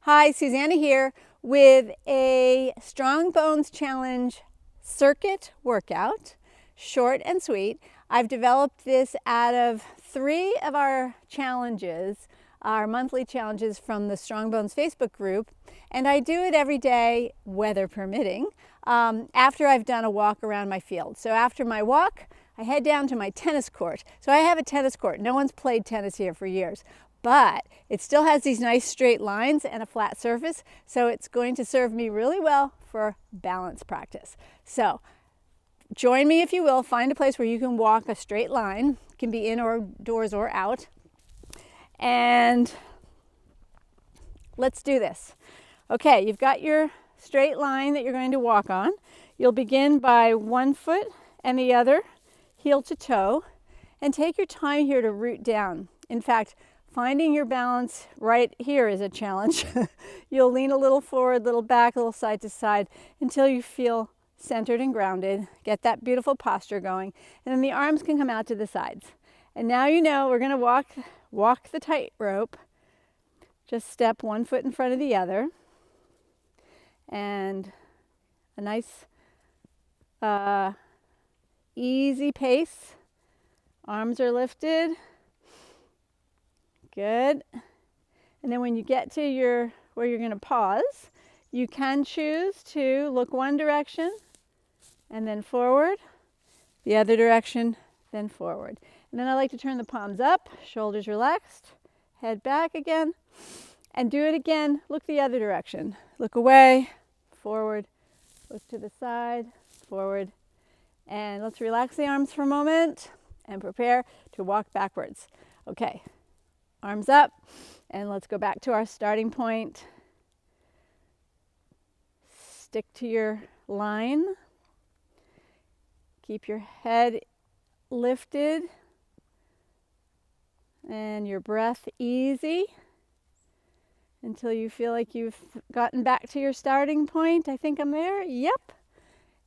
Hi, Susannah here with a Strong Bones Challenge circuit workout, short and sweet. I've developed this out of 3 of our challenges, our monthly challenges from the Strong Bones Facebook group, and I do it every day, weather permitting, after I've done a walk around my field. So after my walk, I head down to my tennis court. So I have a tennis court. No one's played tennis here for years, but it still has these nice straight lines and a flat surface, so it's going to serve me really well for balance practice. So join me if you will. Find a place where you can walk a straight line. It can be indoors or out. And let's do this. Okay, you've got your straight line that you're going to walk on. You'll begin by one foot and the other, heel to toe, and take your time here to root down. In fact, finding your balance right here is a challenge. You'll lean a little forward, little back, a little side to side until you feel centered and grounded. Get that beautiful posture going. And then the arms can come out to the sides. And now you know we're going to walk the tightrope. Just step one foot in front of the other. And a nice easy pace. Arms are lifted. Good. And then when you get to where you're going to pause, you can choose to look one direction and then forward, the other direction, then forward. And then I like to turn the palms up, shoulders relaxed, head back again, and do it again. Look the other direction. Look away, forward, look to the side, forward. And let's relax the arms for a moment and prepare to walk backwards. Okay. Arms up, and let's go back to our starting point. Stick to your line. Keep your head lifted and your breath easy until you feel like you've gotten back to your starting point. I think I'm there. Yep.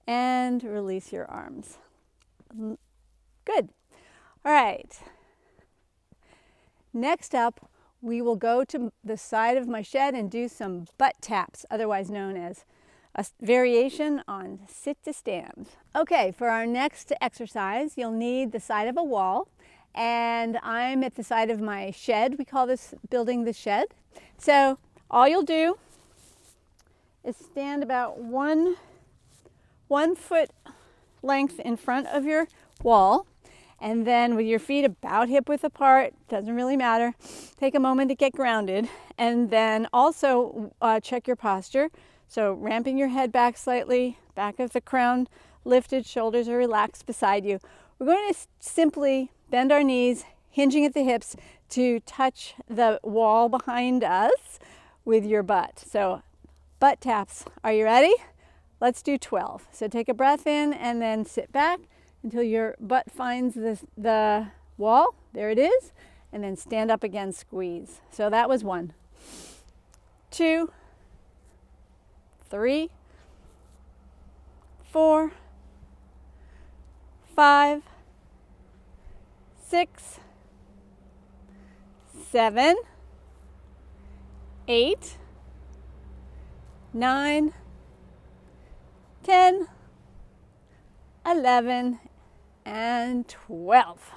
And release your arms. Good. All right. Next up, we will go to the side of my shed and do some butt taps, otherwise known as a variation on sit to stand. Okay, for our next exercise, you'll need the side of a wall, and I'm at the side of my shed. We call this building the shed. So all you'll do is stand about one foot length in front of your wall. And then with your feet about hip width apart, doesn't really matter, take a moment to get grounded. And then also check your posture. So ramping your head back slightly, back of the crown lifted, shoulders are relaxed beside you. We're going to simply bend our knees, hinging at the hips to touch the wall behind us with your butt. So butt taps. Are you ready? Let's do 12. So take a breath in and then sit back until your butt finds the wall. There it is. And then stand up again, squeeze. So that was 1, 2, 3, 4, 5, 6, 7, 8, 9, 10, 11, and 12.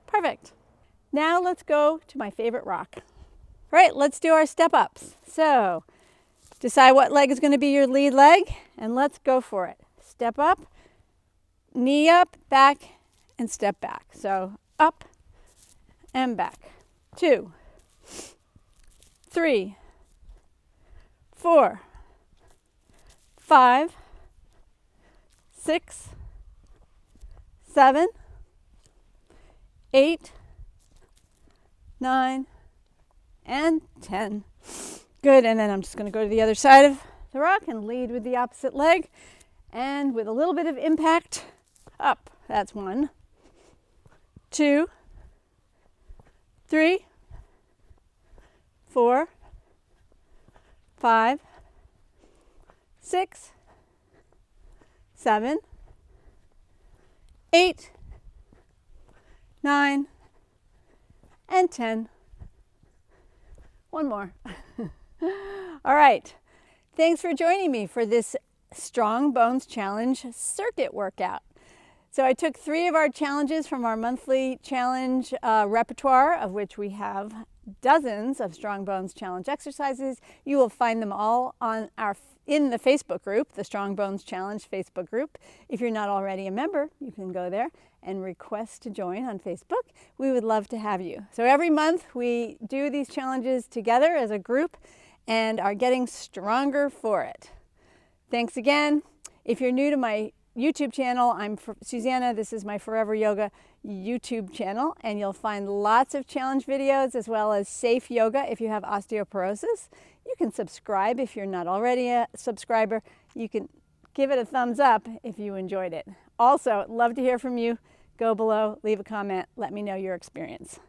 Perfect. Now let's go to my favorite rock. All right, let's do our step ups. So decide what leg is going to be your lead leg, and let's go for it. Step up, knee up, back, and step back. So up and back. 2, 3, 4, 5, 6, 7, 8, 9, and 10. Good, and then I'm just going to go to the other side of the rock and lead with the opposite leg. And with a little bit of impact, up. That's 1, 2, 3, 4, 5, 6, 7, 8, 9, and 10. One more. All right. Thanks for joining me for this Strong Bones Challenge circuit workout. So I took 3 of our challenges from our monthly challenge repertoire, of which we have dozens of Strong Bones Challenge exercises. You will find them all in the Facebook group, the Strong Bones Challenge Facebook group. If you're not already a member, you can go there and request to join on Facebook. We would love to have you. So every month we do these challenges together as a group and are getting stronger for it. Thanks again. If you're new to my YouTube channel, I'm Susannah. This is my Forever Yoga YouTube channel, and you'll find lots of challenge videos as well as safe yoga if you have osteoporosis. You can subscribe if you're not already a subscriber. You can give it a thumbs up if you enjoyed it. Also, love to hear from you. Go below, leave a comment, let me know your experience.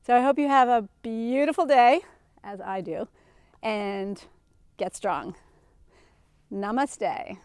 So I hope you have a beautiful day, as I do, and get strong. Namaste.